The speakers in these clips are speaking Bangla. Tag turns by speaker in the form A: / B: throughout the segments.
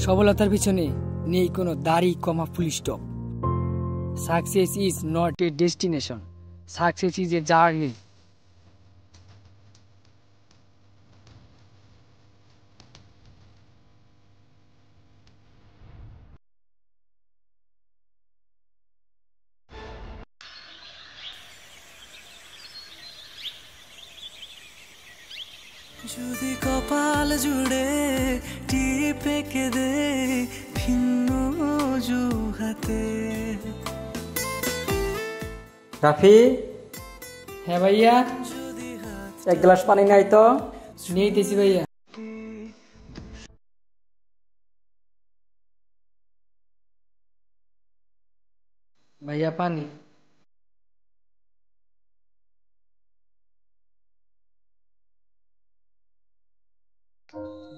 A: সফলতার পিছনে নেই কোনো দাড়ি comma full stop. Success is not a destination, success is a journey.
B: যদি কপাল জুড়ে টিপে কেঁদে ভিন্ন অজুহাতে।
C: রাফি,
A: হ্যাঁ ভাইয়া,
C: এক গ্লাস পানি নাই তো?
A: নিয়েছি ভাইয়া। ভাইয়া পানি।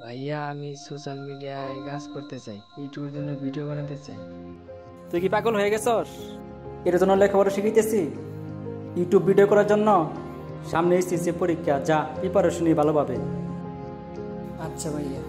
A: ভাইয়া আমি সোশ্যাল মিডিয়ায় কাজ করতে চাই, ইউটিউবের জন্য ভিডিও বানাতে চাই।
C: তুই কি পাগল হয়ে গেছস? এর জন্য লেখাপড়া শিখাইতেছি ইউটিউব ভিডিও করার জন্য। সামনে এসেছে পরীক্ষা, যা প্রিপারেশন নিয়ে ভালোভাবে।
A: আচ্ছা ভাইয়া।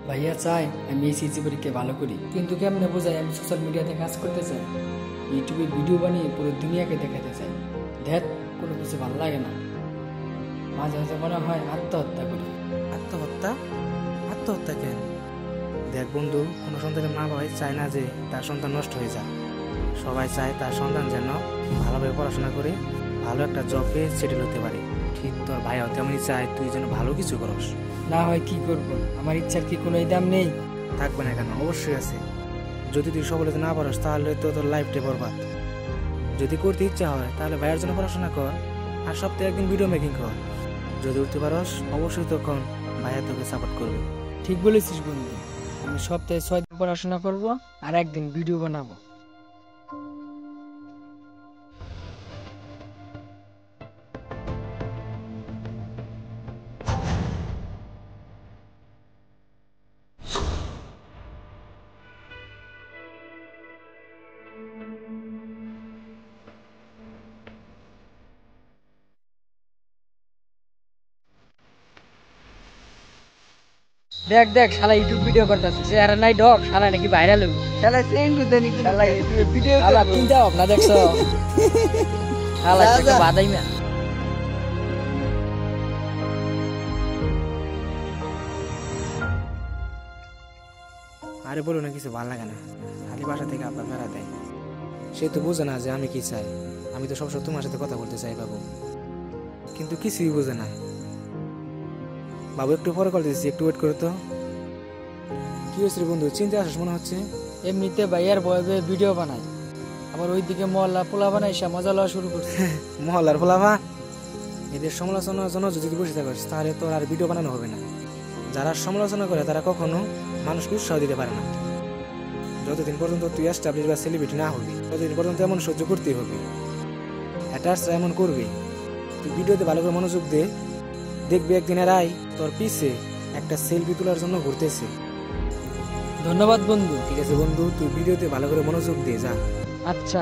A: ভাইয়া চাই আমি এসএসসি পরীক্ষায় ভালো করি, কিন্তু কেমনে বোঝাই আমি সোশ্যাল মিডিয়াতে কাজ করতে চাই, ইউটিউবে ভিডিও বানিয়ে পুরো দুনিয়াকে দেখাতে চাই। ধ্যাত, কোনো কিছু ভালো লাগে না। মাঝে মাঝে মনে হয় আত্মহত্যা করি।
D: আত্মহত্যা? আত্মহত্যা কেন? দেখ বন্ধু, কোনো সন্তানের মা বাবাই চায় না যে তার সন্তান নষ্ট হয়ে যায়। সবাই চায় তার সন্তান যেন ভালোভাবে পড়াশোনা করে ভালো একটা জব পেয়ে সেটেল হতে পারে। ঠিক তোর ভাইও তেমনই চায় তুই যেন ভালো কিছু করস।
A: না হয় কি করব, আমার ইচ্ছার কি কোনো দাম নেই?
D: থাকবে না কেন, অবশ্যই আছে। যদি তুই সফল হতে না পারস তাহলে তো তোর লাইফটাই বরবাদ। যদি করতে ইচ্ছা হয় তাহলে ভাইয়ের জন্য পড়াশোনা কর, আর সপ্তাহে একদিন ভিডিও মেকিং কর। যদি উঠতে পারস অবশ্যই তখন ভাইয়া তোকে সাপোর্ট করবে।
A: ঠিক বলেছিস বন্ধু, আমি সপ্তাহে 6 দিন পড়াশোনা করব আর একদিন ভিডিও বানাবো। দেখ দেখ, শালা ইউটিউব ভিডিও করতেছে, চেহারা নাই ডক, শালা নাকি ভাইরাল হইব। শালা সেন গুদে নি, শালা ইউটিউব ভিডিও করব। শালা চিন্তা ভাবনা দেখছো? শালা একটা বাদাই না।
D: আরে বলো না, কিছু ভালো লাগে না, খালি বাসা থেকে আব্বা ফেরা দেয়। সে তো বোঝে না যে আমি কি চাই। আমি তো সবসময় তোমার সাথে কথা বলতে চাই বাবু, কিন্তু কিছুই বোঝে না। বাবু একটু পরে কল দিচ্ছি, একটু ওয়েট করো তো। কি হয়েছে রে বন্ধু, চিন্তা আসিস মনে হচ্ছে?
A: এমনিতে ভাইয়ার ভয়ে ভিডিও বানাই, আবার ওইদিকে মহল্লা পোলা বানাই সে মজা লওয়া শুরু করছে।
D: মহল্লার পোলাভা, এদের সমালোচনার জন্য যদি বসে থাকিস তাহলে তোর আর ভিডিও বানানো হবে না। যারা সমালোচনা করে তারা কখনো মানুষকে উৎসাহ দিতে পারে না। যতদিন পর্যন্ত তুই এস্টাবলিশ বা সেলিব্রিটি না হবি ততদিন পর্যন্ত এমন সহ্য করতেই হবে। হ্যাটার্সরা এমন করবে। তুই ভিডিওতে ভালো করে মনোযোগ দে, দেখবি একদিনের আয় তোর পিছে একটা সেলফি তোলার জন্য ঘুরতেছে।
A: ধন্যবাদ বন্ধু।
D: ঠিক আছে বন্ধু, তুই ভিডিওতে ভালো করে মনোযোগ দে, যা।
A: আচ্ছা।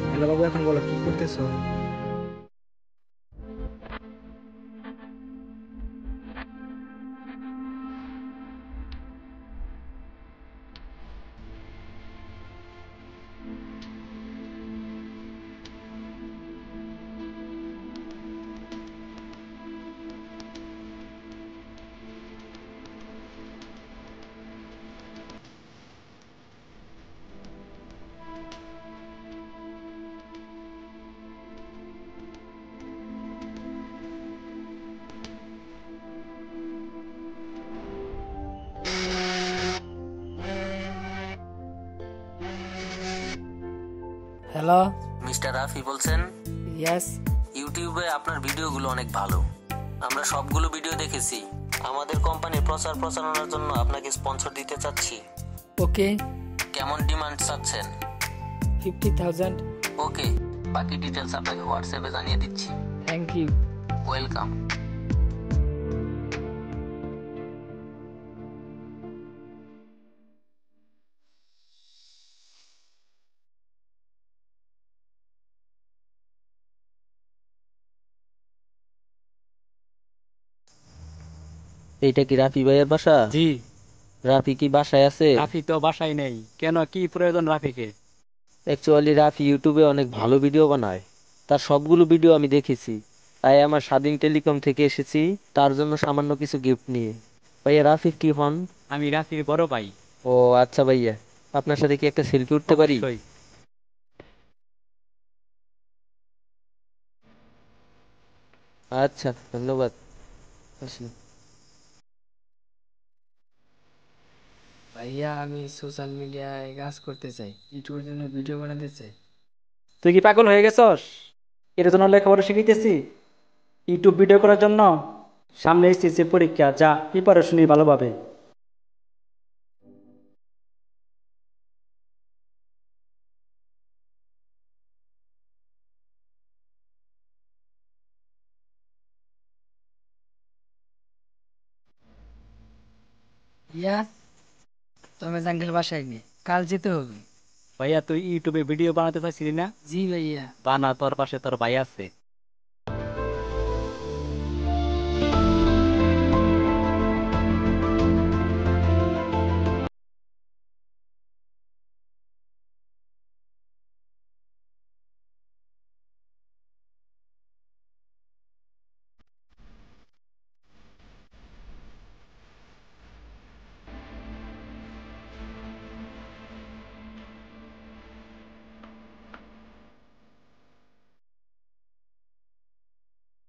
D: হ্যালো বাবু, এখন বলো কি করতেছো?
A: হ্যালো,
E: মিস্টার রাফি বলছেন?
A: ইয়েস।
E: ইউটিউবে আপনার ভিডিওগুলো অনেক ভালো, আমরা সবগুলো ভিডিও দেখেছি। আমাদের কোম্পানির প্রচারণার জন্য আপনাকে স্পন্সর দিতে চাচ্ছি।
A: ওকে।
E: কেমন ডিমান্ড চাচ্ছেন?
A: 50,000।
E: ওকে, বাকি ডিটেলস আপনাকে হোয়াটসঅ্যাপে জানিয়ে দিচ্ছি।
A: Thank you.
E: ওয়েলকাম। এইটা কি রাফি ভাইয়ের বাসা?
C: জি।
E: রাফি কি বাসায় আছে?
C: রাফি তো বাসায় নেই, কেন কি প্রয়োজন রাফিকে?
E: অ্যাকচুয়ালি রাফি ইউটিউবে অনেক ভালো ভিডিও বানায়, তার সবগুলো ভিডিও আমি দেখেছি। তাই আমার স্বাধীন টেলিকম থেকে এসেছি তার জন্য সামান্য কিছু গিফট নিয়ে। ভাইয়া রাফির কি হন?
C: আমি রাফির বড় ভাই।
E: ও আচ্ছা ভাইয়া, আপনার সাথে কি একটা সেলফি উঠতে পারি?
C: অবশ্যই।
E: আচ্ছা ধন্যবাদ। আসুন।
A: ভাইয়া আমি সোশ্যাল মিডিয়ায় কাজ করতে চাই, ইউটিউবের জন্য ভিডিও বানাতে চাই।
C: তুই কি পাগল হয়ে গেছস? এর জন্য লেখাপড়া শিখাইতেছি ইউটিউব ভিডিও করার জন্য। সামনে এসেছে পরীক্ষা, যা প্রিপারেশন নিয়ে ভালোভাবে।
A: ইয়া তুমি আঙ্কেল বাসায় নিয়ে কাল যেতে হবে।
C: ভাইয়া তুই ইউটিউবে ভিডিও বানাতে চাইছিলি না?
A: জি ভাইয়া।
C: বানা, তোর পাশে তোর ভাই আছে।